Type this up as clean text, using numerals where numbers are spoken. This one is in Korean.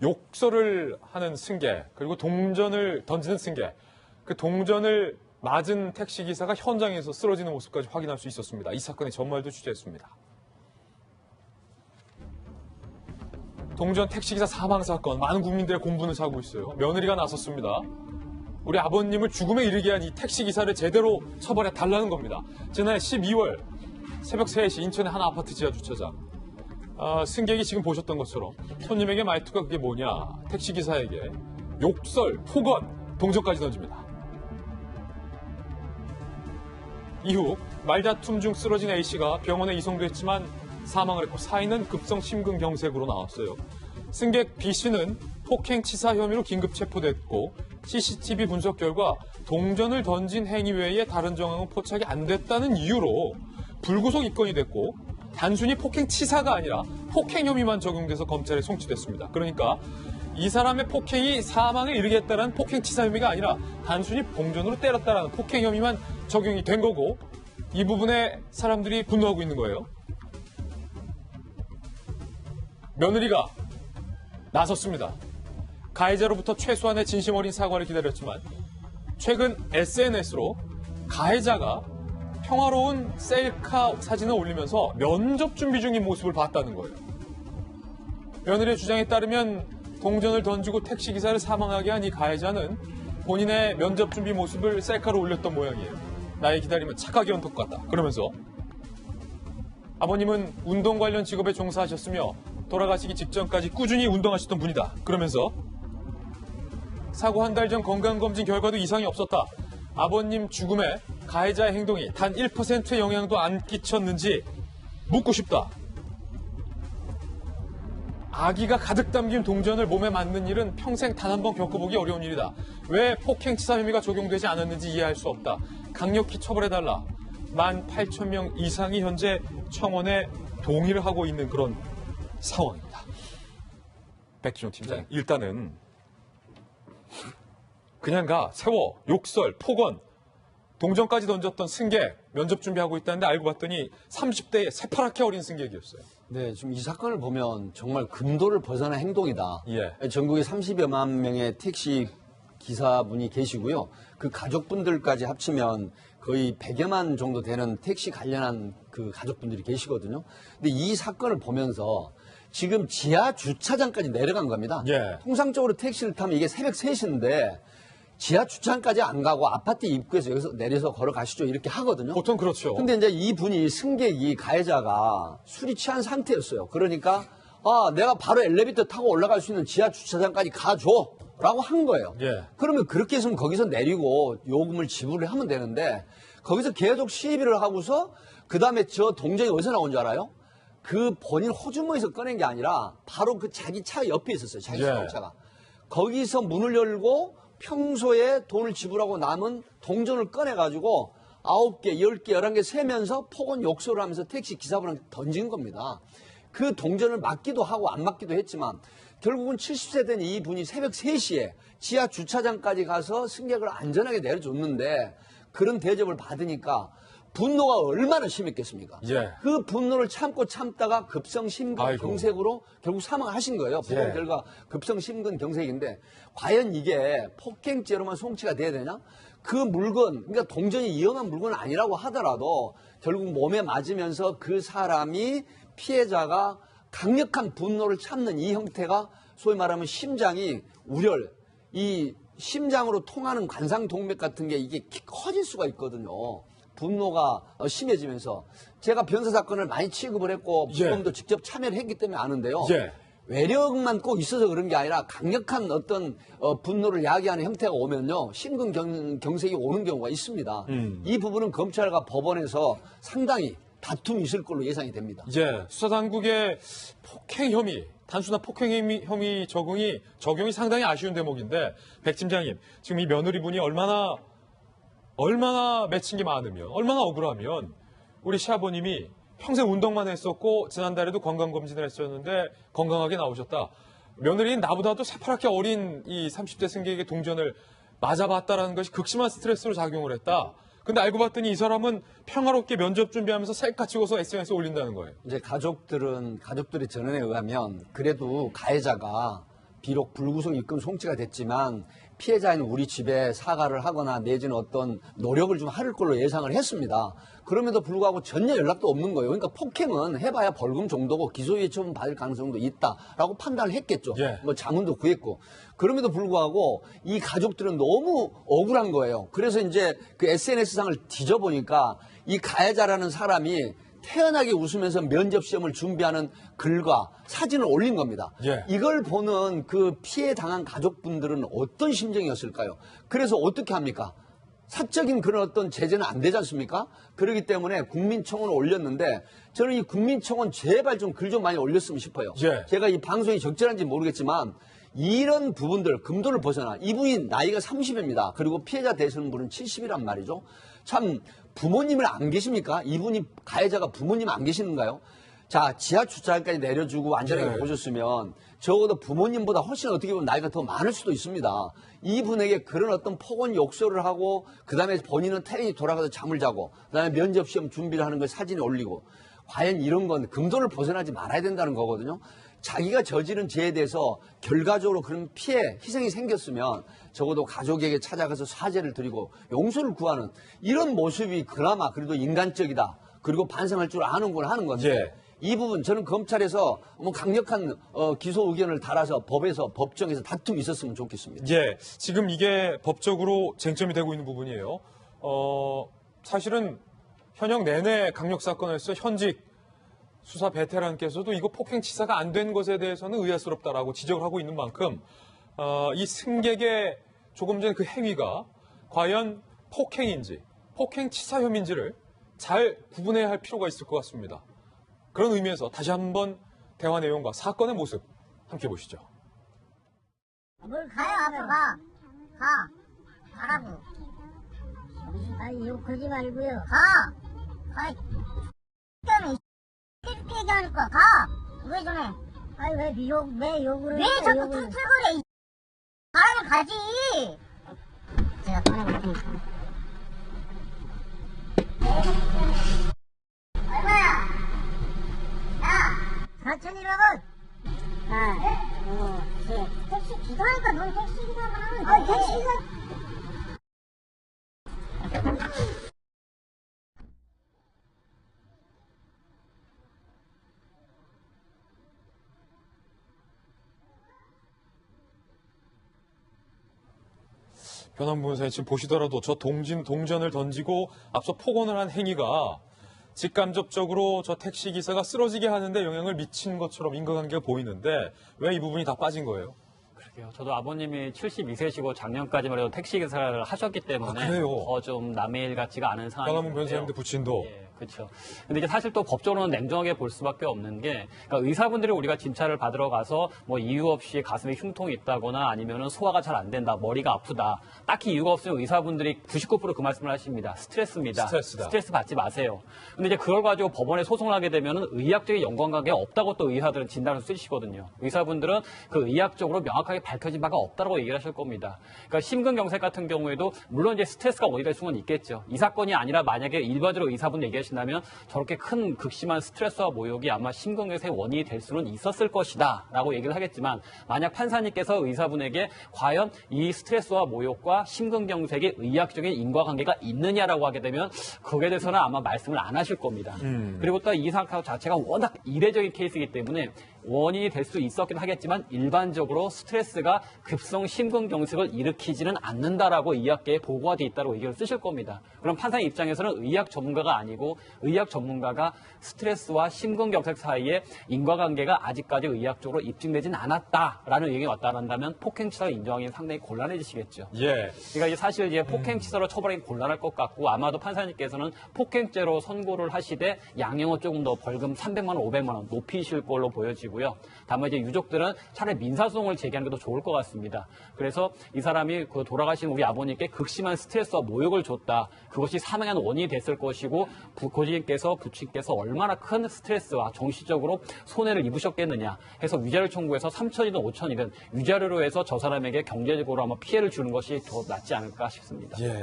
욕설을 하는 승객, 그리고 동전을 던지는 승객, 그 동전을 맞은 택시기사가 현장에서 쓰러지는 모습까지 확인할 수 있었습니다. 이 사건의 전말도 취재했습니다. 동전 택시기사 사망 사건, 많은 국민들의 공분을 사고 있어요. 며느리가 나섰습니다. 우리 아버님을 죽음에 이르게 한 이 택시기사를 제대로 처벌해 달라는 겁니다. 지난해 12월 새벽 3시 인천의 한 아파트 지하 주차장. 승객이 지금 보셨던 것처럼 손님에게 말투가 그게 뭐냐, 택시기사에게 욕설, 폭언, 동전까지 던집니다. 이후 말다툼 중 쓰러진 A씨가 병원에 이송됐지만 사망을 했고 사인은 급성 심근경색으로 나왔어요. 승객 B씨는 폭행치사 혐의로 긴급 체포됐고 CCTV 분석 결과 동전을 던진 행위 외에 다른 정황은 포착이 안 됐다는 이유로 불구속 입건이 됐고 단순히 폭행치사가 아니라 폭행 혐의만 적용돼서 검찰에 송치됐습니다. 그러니까 이 사람의 폭행이 사망에 이르게 했다는 폭행치사 혐의가 아니라 단순히 동전으로 때렸다라는 폭행 혐의만 적용이 된 거고, 이 부분에 사람들이 분노하고 있는 거예요. 며느리가 나섰습니다. 가해자로부터 최소한의 진심 어린 사과를 기다렸지만 최근 SNS로 가해자가 평화로운 셀카 사진을 올리면서 면접 준비 중인 모습을 봤다는 거예요. 며느리의 주장에 따르면 동전을 던지고 택시기사를 사망하게 한 이 가해자는 본인의 면접 준비 모습을 셀카로 올렸던 모양이에요. 나의 기다림은 착하게 언덕 같다. 그러면서 아버님은 운동 관련 직업에 종사하셨으며 돌아가시기 직전까지 꾸준히 운동하셨던 분이다. 그러면서 사고 한 달 전 건강검진 결과도 이상이 없었다. 아버님 죽음에 가해자의 행동이 단 1%의 영향도 안 끼쳤는지 묻고 싶다. 아기가 가득 담긴 동전을 몸에 맞는 일은 평생 단 한 번 겪어보기 어려운 일이다. 왜 폭행치사 혐의가 적용되지 않았는지 이해할 수 없다. 강력히 처벌해달라. 18,000명 이상이 현재 청원에 동의를 하고 있는 그런 상황입니다. 백지종 팀장, 일단은 그냥 세워, 욕설, 폭언, 동전까지 던졌던 승객 면접 준비하고 있다는데 알고 봤더니 30대의 새파랗게 어린 승객이었어요. 네, 지금 이 사건을 보면 정말 금도를 벗어난 행동이다. 예. 전국에 30여만 명의 택시 기사분이 계시고요. 그 가족분들까지 합치면 거의 100여만 정도 되는 택시 관련한 그 가족분들이 계시거든요. 근데 이 사건을 보면서 지금 지하 주차장까지 내려간 겁니다. 예. 통상적으로 택시를 타면 이게 새벽 3시인데 지하 주차장까지 안 가고 아파트 입구에서 여기서 내려서 걸어가시죠 이렇게 하거든요. 보통 그렇죠. 근데 이제 이분이 승객이 가해자가 술이 취한 상태였어요. 그러니까 내가 바로 엘리베이터 타고 올라갈 수 있는 지하 주차장까지 가줘 라고 한 거예요. 예. 그러면 그렇게 했으면 거기서 내리고 요금을 지불을 하면 되는데 거기서 계속 시비를 하고서 그 다음에 저 동전이 어디서 나온 줄 알아요? 그 본인 호주머니에서 꺼낸 게 아니라 바로 그 자기 차 옆에 있었어요. 자기 자동차가. 거기서 문을 열고 평소에 돈을 지불하고 남은 동전을 꺼내가지고 9개, 10개, 11개 세면서 폭언 욕설을 하면서 택시 기사분한테 던진 겁니다. 그 동전을 맞기도 하고 안 맞기도 했지만 결국은 70세 된 이분이 새벽 3시에 지하 주차장까지 가서 승객을 안전하게 내려줬는데 그런 대접을 받으니까 분노가 얼마나 심했겠습니까? 예. 그 분노를 참다가 급성 심근경색으로 결국 사망하신 거예요. 보험 결과 급성 심근경색인데 과연 이게 폭행죄로만 송치가 돼야 되냐? 그 물건, 그러니까 동전이 위험한 물건은 아니라고 하더라도 결국 몸에 맞으면서 그 사람이 피해자가 강력한 분노를 참는 이 형태가 소위 말하면 심장이 우열, 이 심장으로 통하는 관상동맥 같은 게 이게 커질 수가 있거든요. 분노가 심해지면서 제가 변사 사건을 많이 취급을 했고 부검도 직접 참여를 했기 때문에 아는데요. 외력만 꼭 있어서 그런 게 아니라 강력한 어떤 분노를 야기하는 형태가 오면요. 심근경색이 오는 경우가 있습니다. 이 부분은 검찰과 법원에서 상당히 다툼이 있을 걸로 예상이 됩니다. 수사당국의 폭행 혐의, 단순한 폭행 혐의 적용이 상당히 아쉬운 대목인데 백 팀장님, 지금 이 며느리분이 얼마나 맺힌 게 많으면, 얼마나 억울하면 우리 시아버님이 평생 운동만 했었고 지난달에도 건강검진을 했었는데 건강하게 나오셨다. 며느리는 나보다도 새파랗게 어린 이 30대 승객에게 동전을 맞아봤다라는 것이 극심한 스트레스로 작용을 했다. 근데 알고 봤더니 이 사람은 평화롭게 면접 준비하면서 셀카 찍어서 SNS에 올린다는 거예요. 이제 가족들의 전언에 의하면 그래도 가해자가 비록 불구속 입금 송치가 됐지만 피해자인 우리 집에 사과를 하거나 내지는 어떤 노력을 좀 할 걸로 예상을 했습니다. 그럼에도 불구하고 전혀 연락도 없는 거예요. 그러니까 폭행은 해봐야 벌금 정도고 기소유예 처분 받을 가능성도 있다라고 판단을 했겠죠. 예. 뭐 자문도 구했고. 그럼에도 불구하고 이 가족들은 너무 억울한 거예요. 그래서 이제 그 SNS상을 뒤져보니까 이 가해자라는 사람이 태연하게 웃으면서 면접 시험을 준비하는 글과 사진을 올린 겁니다. 예. 이걸 보는 그 피해 당한 가족분들은 어떤 심정이었을까요? 그래서 어떻게 합니까? 사적인 그런 어떤 제재는 안 되지 않습니까? 그렇기 때문에 국민청원을 올렸는데 저는 이 국민청원 제발 좀 글 좀 많이 올렸으면 싶어요. 예. 제가 이 방송이 적절한지 모르겠지만 이런 부분들 금도를 벗어나 이분이 나이가 30입니다. 그리고 피해자 되시는 분은 70이란 말이죠. 참 부모님을 안 계십니까? 이분이 가해자가 부모님 안 계시는가요? 자, 지하 주차장까지 내려주고 안전하게 네. 오셨으면 적어도 부모님보다 훨씬 어떻게 보면 나이가 더 많을 수도 있습니다. 이분에게 그런 어떤 폭언 욕설을 하고 그다음에 본인은 태연히 돌아가서 잠을 자고 그다음에 면접 시험 준비를 하는 걸 사진에 올리고 과연 이런 건 금도를 벗어나지 말아야 된다는 거거든요. 자기가 저지른 죄에 대해서 결과적으로 그런 피해, 희생이 생겼으면 적어도 가족에게 찾아가서 사죄를 드리고 용서를 구하는 이런 모습이 그나마 그래도 인간적이다. 그리고 반성할 줄 아는구나 하는 건데 예. 이 부분 저는 검찰에서 뭐 강력한 기소 의견을 달아서 법에서 법정에서 다툼이 있었으면 좋겠습니다. 예, 지금 이게 법적으로 쟁점이 되고 있는 부분이에요. 사실은 현역 내내 강력 사건에서 현직 수사 베테랑께서도 이거 폭행치사가 안 된 것에 대해서는 의아스럽다라고 지적을 하고 있는 만큼 이 승객의 조금 전 그 행위가 과연 폭행인지 폭행치사 혐의인지를 잘 구분해야 할 필요가 있을 것 같습니다. 그런 의미에서 다시 한번 대화 내용과 사건의 모습 함께 보시죠. 뭘 가요? 앞으로 가. 가라고. 아니, 욕 그러지 말고요. 가. 때문에 이렇게 얘기하는 거야. 가. 왜 전에? 아니, 왜 욕을 해? 왜 자꾸 툴툴거려? 가라면 가지. 제가 보내볼게요. 얼마야? 야! 4,200원! 택시 기사니까 넌 택시 기사만 하면 돼. 택시 기사. 변환분사에 지금 보시더라도 저 동전을 던지고 앞서 폭언을 한 행위가 직간접적으로 저 택시기사가 쓰러지게 하는데 영향을 미친 것처럼 인과관계가 보이는데 왜 이 부분이 다 빠진 거예요? 그러게요. 저도 아버님이 72세시고 작년까지만 해도 택시기사를 하셨기 때문에 그래요? 더 좀 남의 일 같지가 않은 변환분 상황인데요. 변호사님도 부친도 예, 그렇죠. 근데 이게 사실 또 법적으로는 냉정하게 볼 수밖에 없는 게, 그러니까 의사분들이 우리가 진찰을 받으러 가서 뭐 이유 없이 가슴에 흉통이 있다거나 아니면은 소화가 잘 안 된다, 머리가 아프다, 딱히 이유가 없으면 의사분들이 99% 그 말씀을 하십니다. 스트레스입니다. 스트레스다. 스트레스 받지 마세요. 근데 이제 그걸 가지고 법원에 소송을 하게 되면은 의학적인 연관관계가 없다고 또 의사들은 진단을 쓰시거든요. 의사분들은 그 의학적으로 명확하게 밝혀진 바가 없다고 얘기를 하실 겁니다. 그러니까 심근경색 같은 경우에도 물론 이제 스트레스가 원인이 될 수는 있겠죠. 이 사건이 아니라 만약에 일반적으로 의사분 얘기하신다면 저렇게 큰 극심한 스트레스와 모욕이 아마 심근경색의 원인이 될 수는 있었을 것이다 라고 얘기를 하겠지만, 만약 판사님께서 의사분에게 과연 이 스트레스와 모욕과 심근경색의 의학적인 인과관계가 있느냐라고 하게 되면 거기에 대해서는 아마 말씀을 안 하실 겁니다. 그리고 또 이 사건 자체가 워낙 이례적인 케이스이기 때문에 원인이 될 수 있었긴 하겠지만 일반적으로 스트레스가 급성 심근경색을 일으키지는 않는다라고 의학계에 보고가 돼 있다고 의견을 쓰실 겁니다. 그럼 판사의 입장에서는 의학 전문가가 아니고 의학 전문가가 스트레스와 심근경색 사이에 인과관계가 아직까지 의학적으로 입증되진 않았다라는 의견이 왔다 한다면 폭행치사를 인정하기는 상당히 곤란해지시겠죠. 예. 그러니까 이제 사실 이제 폭행치사로 처벌하기 곤란할 것 같고, 아마도 판사님께서는 폭행죄로 선고를 하시되 양형을 조금 더 벌금 300만 원, 500만 원 높이실 걸로 보여지고요. 다만 이제 유족들은 차라리 민사소송을 제기하는 게 더 좋을 것 같습니다. 그래서 이 사람이 그 돌아가신 우리 아버님께 극심한 스트레스와 모욕을 줬다, 그것이 사망의 원인이 됐을 것이고 고지인께서 부친께서 얼마나 큰 스트레스와 정신적으로 손해를 입으셨겠느냐 해서 위자료 청구해서 3천이든 5천이든 위자료로 해서 저 사람에게 경제적으로 아마 피해를 주는 것이 더 낫지 않을까 싶습니다. 예.